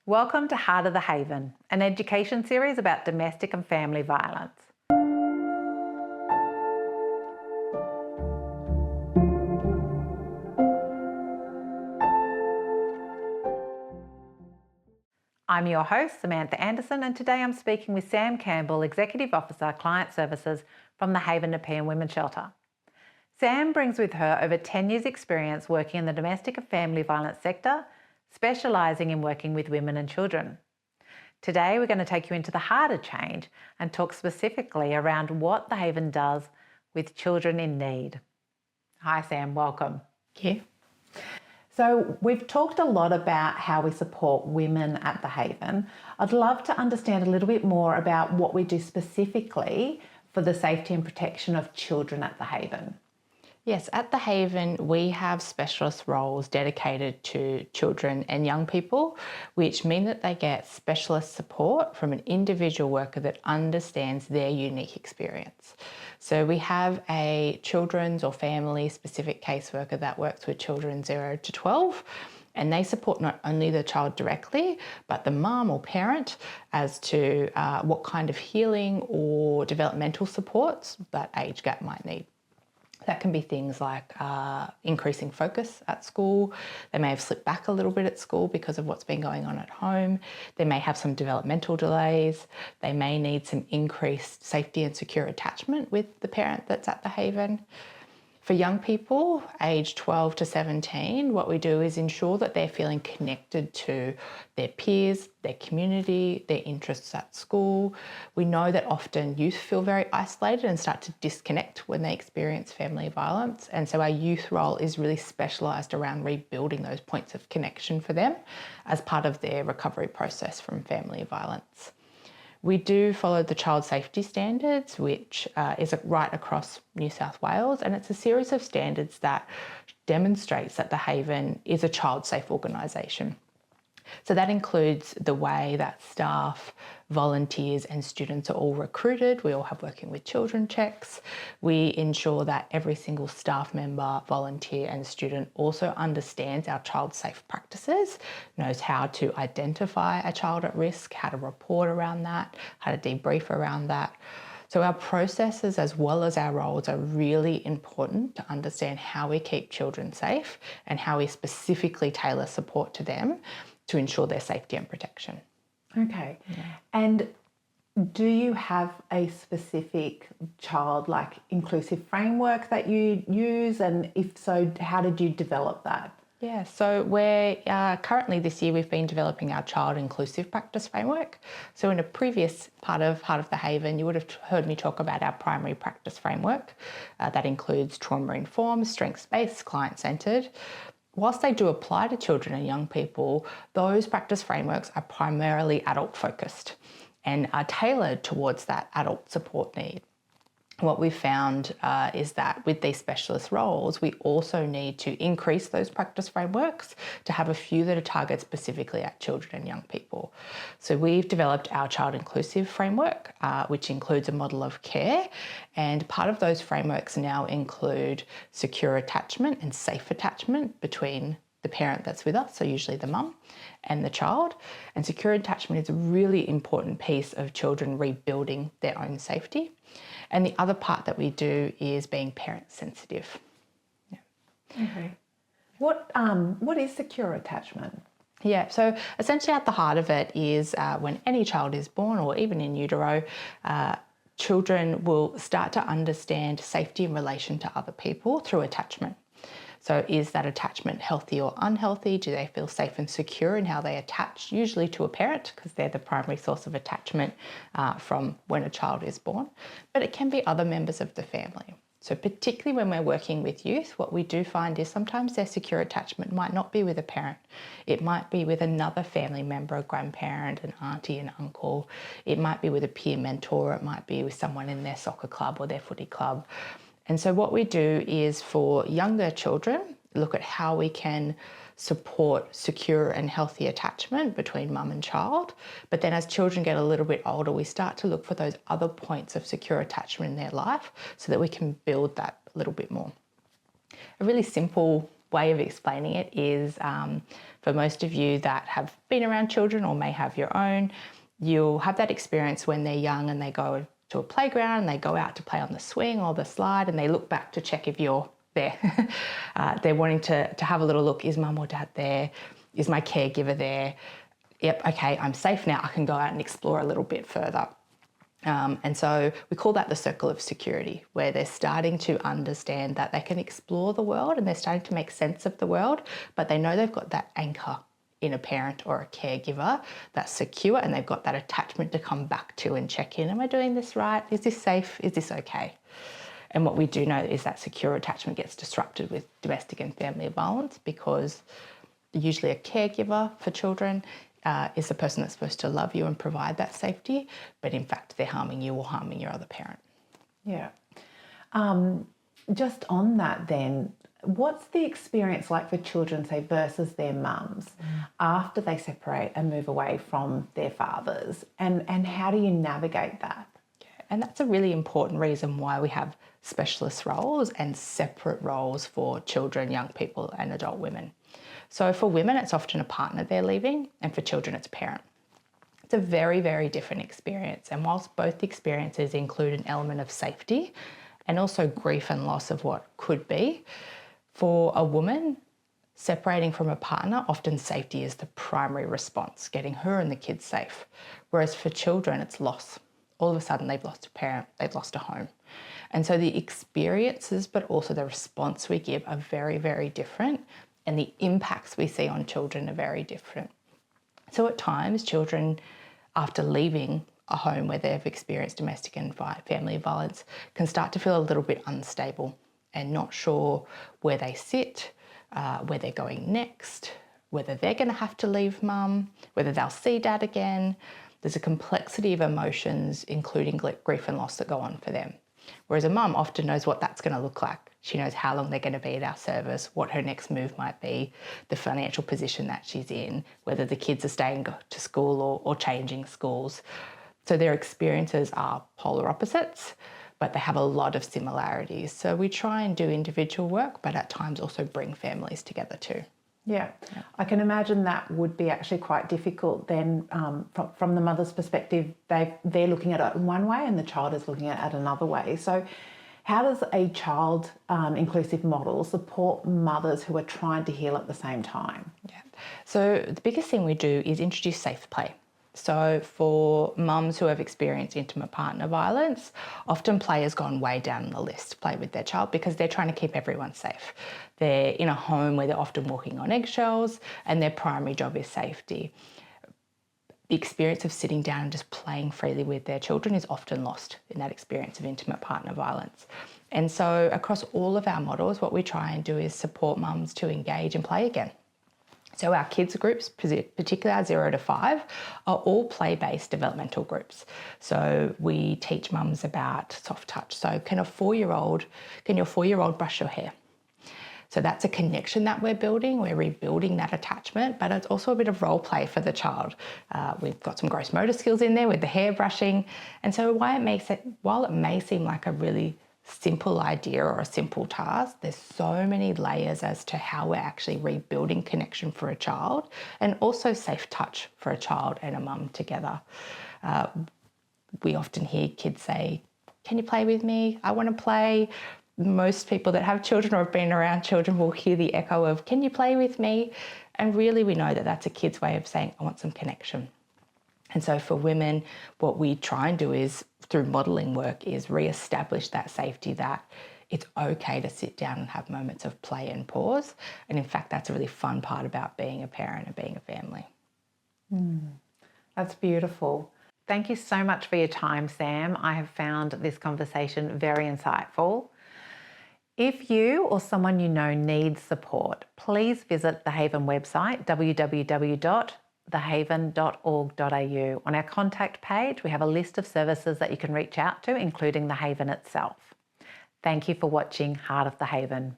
Welcome to Heart of the Haven, an education series about domestic and family violence. I'm your host, Samantha Anderson, and today I'm speaking with Sam Campbell, Executive Officer, Client Services from the Haven Nepean Women's Shelter. Sam brings with her over 10 years' experience working in the domestic and family violence sector, specialising in working with women and children. Today, we're going to take you into the heart of change and talk specifically around what the Haven does with children in need. Hi, Sam, welcome. Thank you. So we've talked a lot about how we support women at the Haven. I'd love to understand a little bit more about what we do specifically for the safety and protection of children at the Haven. Yes, at the Haven, we have specialist roles dedicated to children and young people, which mean that they get specialist support from an individual worker that understands their unique experience. So we have a children's or family specific caseworker that works with children 0 to 12. And they support not only the child directly, but the mum or parent as to what kind of healing or developmental supports that age gap might need. That can be things like increasing focus at school. They may have slipped back a little bit at school because of what's been going on at home. They may have some developmental delays. They may need some increased safety and secure attachment with the parent that's at the Haven. For young people, aged 12 to 17, what we do is ensure that they're feeling connected to their peers, their community, their interests at school. We know that often youth feel very isolated and start to disconnect when they experience family violence. And so our youth role is really specialised around rebuilding those points of connection for them as part of their recovery process from family violence. We do follow the child safety standards, which is right across New South Wales, and it's a series of standards that demonstrates that the Haven is a child safe organisation. So that includes the way that staff, volunteers and students are all recruited. We all have working with children checks. We ensure that every single staff member, volunteer and student also understands our child safe practices, knows how to identify a child at risk, how to report around that, how to debrief around that. So our processes as well as our roles are really important to understand how we keep children safe and how we specifically tailor support to them to ensure their safety and protection. Okay. Yeah. And do you have a specific child inclusive framework that you use? And if so, how did you develop that? Yeah, so we're currently this year we've been developing our child inclusive practice framework. So in a previous part of Heart of the Haven, you would have heard me talk about our primary practice framework. That includes trauma-informed, strengths-based, client-centred. Whilst they do apply to children and young people, those practice frameworks are primarily adult focused and are tailored towards that adult support need. What we've found is that with these specialist roles, we also need to increase those practice frameworks to have a few that are targeted specifically at children and young people. So we've developed our child inclusive framework, which includes a model of care. And part of those frameworks now include secure attachment and safe attachment between the parent that's with us, so usually the mum, and the child. And secure attachment is a really important piece of children rebuilding their own safety. And the other part that we do is being parent sensitive. Yeah. Okay. What is secure attachment? Yeah, so essentially at the heart of it is when any child is born or even in utero, children will start to understand safety in relation to other people through attachment. So is that attachment healthy or unhealthy? Do they feel safe and secure in how they attach, usually to a parent, because they're the primary source of attachment from when a child is born. But it can be other members of the family. So particularly when we're working with youth, what we do find is sometimes their secure attachment might not be with a parent. It might be with another family member, a grandparent, an auntie, an uncle. It might be with a peer mentor. It might be with someone in their soccer club or their footy club. And so what we do is for younger children, look at how we can support secure and healthy attachment between mum and child. But then as children get a little bit older, we start to look for those other points of secure attachment in their life so that we can build that a little bit more. A really simple way of explaining it is for most of you that have been around children or may have your own, you'll have that experience when they're young and they go to a playground and they go out to play on the swing or the slide and they look back to check if you're there. They're wanting to have a little look. Is mum or dad there? Is my caregiver there? Yep, okay, I'm safe now. I can go out and explore a little bit further. And so we call that the circle of security, where they're starting to understand that they can explore the world and they're starting to make sense of the world, but they know they've got that anchor in a parent or a caregiver that's secure, and they've got that attachment to come back to and check in. Am I doing this right? Is this safe? Is this okay? And what we do know is that secure attachment gets disrupted with domestic and family violence, because usually a caregiver for children is the person that's supposed to love you and provide that safety, but in fact they're harming you or harming your other parent. Yeah. Just on that then, what's the experience like for children, say, versus their mums after they separate and move away from their fathers? And how do you navigate that? And that's a really important reason why we have specialist roles and separate roles for children, young people and adult women. So for women, it's often a partner they're leaving, and for children, it's a parent. It's a very, very different experience. And whilst both experiences include an element of safety and also grief and loss of what could be, for a woman, separating from a partner, often safety is the primary response, getting her and the kids safe. Whereas for children, it's loss. All of a sudden, they've lost a parent, they've lost a home. And so the experiences, but also the response we give are very, very different. And the impacts we see on children are very different. So at times, children, after leaving a home where they've experienced domestic and family violence, can start to feel a little bit unstable and not sure where they sit, where they're going next, whether they're going to have to leave mum, whether they'll see dad again. There's a complexity of emotions, including grief and loss, that go on for them. Whereas a mum often knows what that's going to look like. She knows how long they're going to be at our service, what her next move might be, the financial position that she's in, whether the kids are staying to school or changing schools. So their experiences are polar opposites, but they have a lot of similarities. So we try and do individual work, but at times also bring families together too. Yeah, I can imagine that would be actually quite difficult then from the mother's perspective. They're looking at it one way and the child is looking at it another way. So how does a child inclusive model support mothers who are trying to heal at the same time? Yeah. So the biggest thing we do is introduce safe play. So for mums who have experienced intimate partner violence, often play has gone way down the list, play with their child, because they're trying to keep everyone safe. They're in a home where they're often walking on eggshells and their primary job is safety. The experience of sitting down and just playing freely with their children is often lost in that experience of intimate partner violence. And so across all of our models, what we try and do is support mums to engage and play again. So our kids groups, particularly our 0 to 5, are all play-based developmental groups. So we teach mums about soft touch. So can your 4-year-old brush your hair? So that's a connection that we're building. We're rebuilding that attachment, but it's also a bit of role play for the child. We've got some gross motor skills in there with the hair brushing. And so while it may seem like a really simple idea or a simple task, there's so many layers as to how we're actually rebuilding connection for a child, and also safe touch for a child and a mum together. We often hear kids say, "Can you play with me? I want to play." Most people that have children or have been around children will hear the echo of, "Can you play with me?" And really we know that that's a kid's way of saying, "I want some connection." And so for women, what we try and do is, through modelling work, is re-establish that safety, that it's okay to sit down and have moments of play and pause. And in fact, that's a really fun part about being a parent and being a family. That's beautiful. Thank you so much for your time, Sam. I have found this conversation very insightful. If you or someone you know needs support, please visit the Haven website, www.thehaven.org.au. On our contact page, we have a list of services that you can reach out to, including the Haven itself. Thank you for watching Heart of the Haven.